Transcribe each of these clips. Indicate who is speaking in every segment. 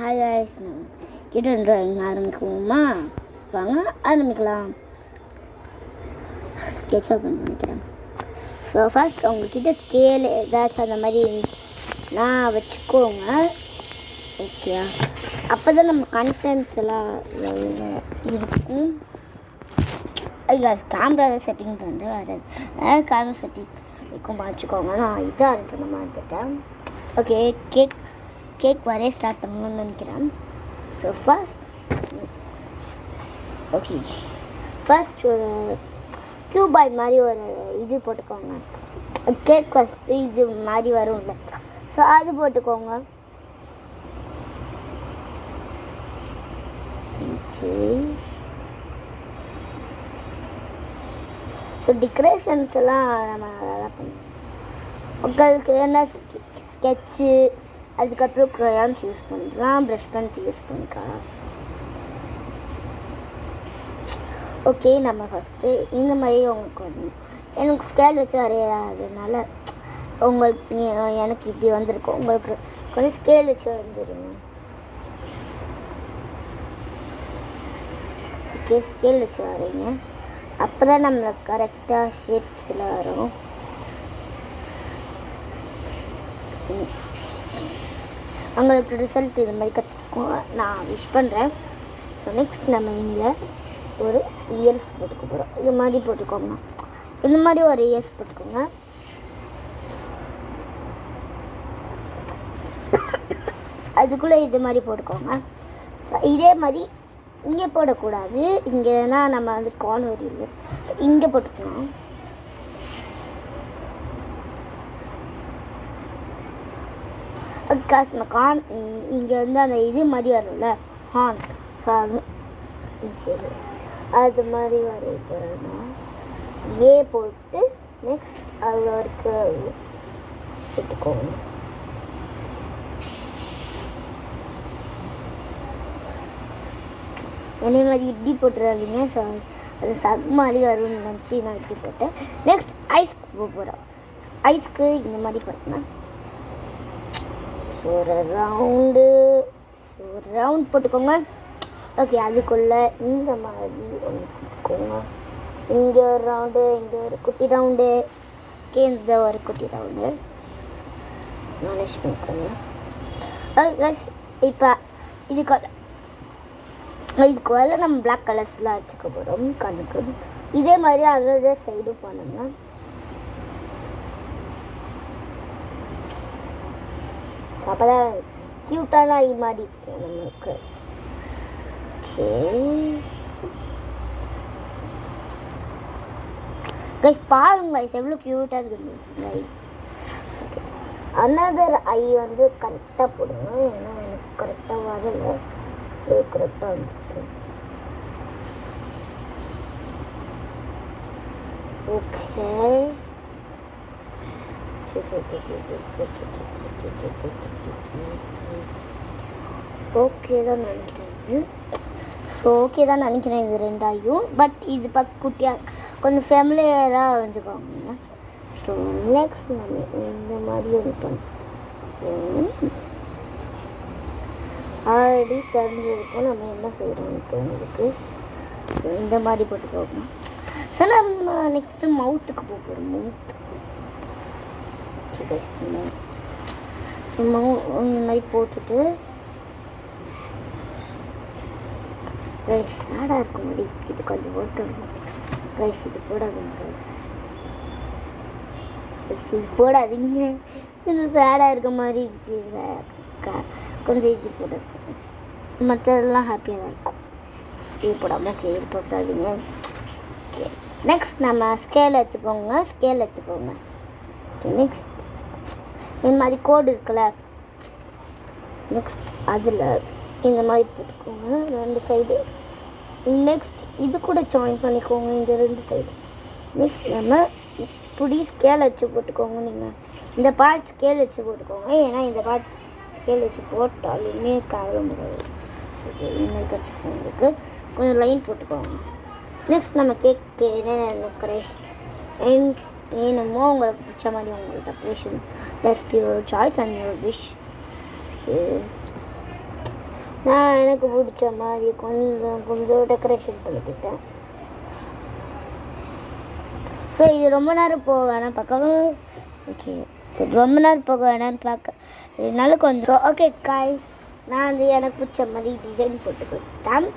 Speaker 1: Hi guys, kitten drawing ஆரம்பிக்குவோமா? வாங்க ஆரம்பிக்கலாம். ஸ்கெட்ச் அப் பண்ணிக்கிறேன். ஸோ ஃபர்ஸ்ட் உங்கள்கிட்ட ஸ்கேல் ஏதாச்சும் அந்த மாதிரி இருந்துச்சுன்னா வச்சுக்கோங்க. ஓகே, அப்போ தான் நம்ம கண்டென்ட்ஸ் எல்லாம் இருக்கும். கேமரா செட்டிங் பண்ணுறேன். வேறு கேமரா செட்டிங் இருக்கும் வச்சுக்கோங்க. நான் இதை அனுப்பின மாட்டேன். ஓகே, கேக் வரைய ஸ்டார்ட் பண்ணணும்னு நினைக்கிறேன். ஸோ ஃபர்ஸ்ட் ஒரு கியூபாய் மாதிரி ஒரு இது போட்டுக்கோங்க. கேக் ஃபஸ்ட்டு இது மாதிரி வரும்ல, ஸோ அது போட்டுக்கோங்க. ஸோ டெக்கரேஷன்ஸ் எல்லாம் நம்ம அதெல்லாம் பண்ணுவோம். உங்களுக்கு என்ன ஸ்கெட்சு, அதுக்கப்புறம் க்ரையான்ஸ் யூஸ் பண்ணிக்கலாம், ப்ரஷ் பென்ஸ் யூஸ் பண்ணிக்கலாம். ஓகே, நம்ம ஃபஸ்ட்டு இந்த மாதிரி உங்களுக்கு வரணும். எனக்கு ஸ்கேல் வச்சு வரையாததுனால உங்களுக்கு எனக்கு இப்படி வந்திருக்கும். உங்களுக்கு கொஞ்சம் ஸ்கேல் வச்சு வரைஞ்சிடுங்க. ஓகே, ஸ்கேல் வச்சு வரைங்க. அப்போ தான் நம்மளுக்கு கரெக்டாக ஷேப்ஸில் வரும். அவங்களுக்கு ரிசல்ட் இது மாதிரி கிடச்சிருக்கோம். நான் விஷ் பண்ணுறேன். ஸோ நெக்ஸ்ட் நம்ம இங்கே ஒரு இயர்ஸ் போட்டுக்க போகிறோம். இது மாதிரி போட்டுக்கோங்க. இந்த மாதிரி ஒரு இயர்ஸ் போட்டுக்கோங்க. அதுக்குள்ளே இது மாதிரி போட்டுக்கோங்க. ஸோ இதே மாதிரி இங்கே போடக்கூடாது. இங்கேனா நம்ம வந்து கார்னர் இல்லை, ஸோ இங்கே போட்டுக்கலாம். பிகாஸ் நம்ம இங்கே வந்து அந்த இது மாதிரி வரும்ல, ஹார்ன். ஸோ அது மாதிரி வரைய போகிறோம்னா ஏ போட்டு நெக்ஸ்ட் அதில் இருக்க போட்டுக்கோங்க. அதே மாதிரி இப்படி போட்டுறாதீங்க. ஸோ அது சக் மாதிரி வரும்னு நினச்சி நான் இப்படி போட்டேன். நெக்ஸ்ட் ஐஸ்க்கு போக போகிறோம். ஐஸ்க்கு இந்த மாதிரி போட்டேன். ஸோ ஒரு ரவுண்ட் போட்டுக்கோங்க. ஓகே, அதுக்குள்ளே இந்த மாதிரி ஒன்று போட்டுக்கோங்க. இங்கே ஒரு ரவுண்டு, இங்கே ஒரு குட்டி ரவுண்டு. ஓகே, இந்த ஒரு குட்டி ரவுண்டு மேனேஜ் பண்ணிக்கோங்க. ஓகே, இப்போ இதுக்கு வேலை நம்ம பிளாக் கலர்ஸ்லாம் வச்சுக்க போகிறோம் கண்ணுக்கு. இதே மாதிரி அதர் சைடும் பண்ணுங்க. அப்போ தான் க்யூட்டான ஐ மாதிரி இருக்கும் நம்மளுக்கு. ஓகே கைஸ், பாருங்க கைஸ் எவ்வளோ க்யூட்டாக இருக்குது ஐ. ஓகே, அனதர் ஐ வந்து கரெக்டாக போடுங்க. ஏன்னா எனக்கு கரெக்டாக வரலை, கரெக்டாக வந்துருக்கு. ஓகே, ஓகே தான் நினைக்கிறேன். ஸோ ஓகே தான் நினைக்கிறேன் இது ரெண்டாயும். பட் இது பார்த்து குட்டியாக கொஞ்சம் ஃபேமிலியராக வச்சுக்கோங்க. ஸோ நெக்ஸ்ட் நம்ம இந்த மாதிரி ஒன்று பண்ணுவோம். ஆல்ரெடி தெரிஞ்சிருக்கோம் நம்ம என்ன செய்கிறோம்ட்டு உங்களுக்கு. இந்த மாதிரி போட்டுக்கோங்க. ஸோ நம்ம நெக்ஸ்ட்டு மவுத்துக்கு போக போகிறோம். சும்மா இந்த மாதிரி போட்டுட்டு ரைஸ் சேடாக இருக்கும் முடி. இது கொஞ்சம் போட்டுருங்க ரைஸ். இது போடாதீங்க ரைஸ், இது போடாதீங்க. இது சேடாக இருக்க மாதிரி இருக்கு. கொஞ்சம் இது போடாது, மற்றதெல்லாம் ஹாப்பியாக தான் இருக்கும். இது போடாமல் ஓகே, இது போட்டாதீங்க. ஓகே, நெக்ஸ்ட் நம்ம ஸ்கேல் எடுத்துக்கோங்க. ஓகே, நெக்ஸ்ட் இந்த மாதிரி கோடு இருக்குல்ல, நெக்ஸ்ட் அதில் இந்த மாதிரி போட்டுக்கோங்க ரெண்டு சைடு. நெக்ஸ்ட் இது கூட ஜாயின் பண்ணிக்கோங்க இந்த ரெண்டு சைடு. நெக்ஸ்ட் நம்ம இப்படி ஸ்கேல் வச்சு போட்டுக்கோங்க. நீங்கள் இந்த பார்ட் ஸ்கேல் வச்சு போட்டுக்கோங்க. ஏன்னா இந்த பார்ட் ஸ்கேல் வச்சு போட்டாலுமே கவர முடியாது. இந்த மாதிரி வச்சுக்கோங்களுக்கு கொஞ்சம் லைன் போட்டுக்கோங்க. நெக்ஸ்ட் நம்ம கேக்கு என்னென்ன டெக்கரேஷன் வேணுமோ உங்களுக்கு பிடிச்ச மாதிரி உங்களுக்கு decoration, that's your choice and your wish. நான் எனக்கு பிடிச்ச மாதிரி கொஞ்சம் டெக்கரேஷன் பண்ணிக்கிட்டேன். ஸோ இது ரொம்ப நேரம் போக வேணாம் பார்க்கவும். ஓகே, ரொம்ப நேரம் போக வேணாம்னு பார்க்கனால கொஞ்சம் ஓகே காய்ஸ். நான் வந்து எனக்கு பிடிச்ச மாதிரி டிசைன் போட்டு கொடுத்தேன்.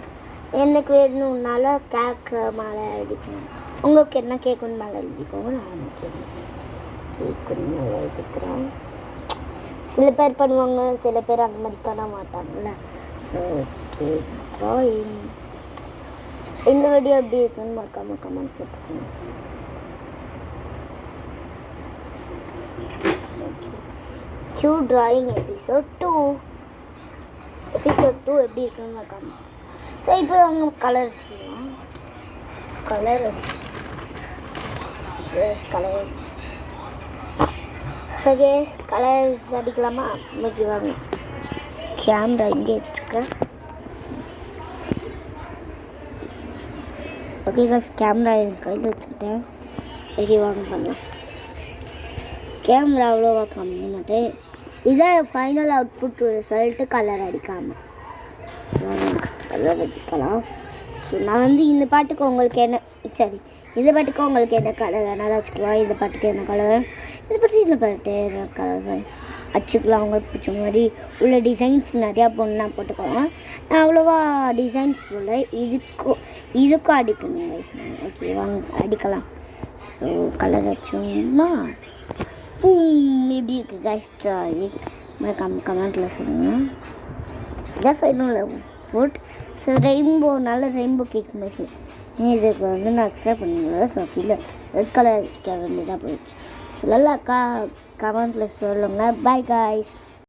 Speaker 1: எனக்கு வேணும்னால கேக்கு மேலே எழுதிக்கணும். உங்களுக்கு என்ன கேக்குன்னு மேலே எழுதிக்கோங்க. நான் கேக்குன்னு மேலே எழுதிக்கிறேன். சில பேர் பண்ணுவாங்க, சில பேர் அந்த மாதிரி பண்ண மாட்டாங்கல்ல. So cake drawing. இந்த வீடியோ எப்படி இருக்குன்னு மறக்காம கமெண்ட் போட்டுக்கோங்க. கியூட் ட்ராயிங் எபிசோட் 2 எப்படி இருக்குன்னு மறக்காம. ஸோ இப்போ அவங்க கலர் வச்சுக்கலாம். கலர் ஓகே, கலர்ஸ் அடிக்கலாமா? ஓகே வாங்க. கேமரா இங்கே வச்சுக்கிறேன். ஓகே காஸ், கேமரா என் கையில் வச்சுக்கிட்டேன். ஓகே வாங்க பண்ணலாம். கேமரா அவ்வளோவா காமிக்க மாட்டேன். இதுதான் ஃபைனல் அவுட்புட் ரிசல்ட்டு கலர் அடிக்காமல். ஸோ நெக்ஸ்ட் கலர் அடிக்கலாம். ஸோ நான் வந்து இந்த பாட்டுக்கு உங்களுக்கு என்ன இந்த பாட்டுக்கு உங்களுக்கு என்ன கலர் வேணாலும் வச்சுக்கலாம். இந்த பாட்டுக்கு என்ன கலர் வேணும், இந்த பாட்டு என்ன கலர் வச்சுக்கலாம். உங்களுக்கு பிடிச்ச மாதிரி உள்ள டிசைன்ஸ் நிறையா போட்டுக்கோங்க. நான் அவ்வளோவா டிசைன்ஸ் இல்லை, இதுக்கும் அடிக்கணும் கைஸ். ஓகே வாங்க அடிக்கலாம். ஸோ கலர் வச்சோம்னா எப்படி இருக்குது கைஸ் ட்ராயிங் கமெண்ட்டில் சொல்லுங்கள். இதான் ஃபைனல் போட். ஸோ ரெயின்போனால ரெயின்போ கேக் மிஷின் இதுக்கு வந்து நான் எக்ஸ்ட்ரா பண்ணிடுவேன். ஸோ கீழே ரெட் கலர் அடிக்க வேண்டியதாக போயிடுச்சு. ஸோ நல்லா கமெண்ட்டில் சொல்லுங்கள். Bye guys.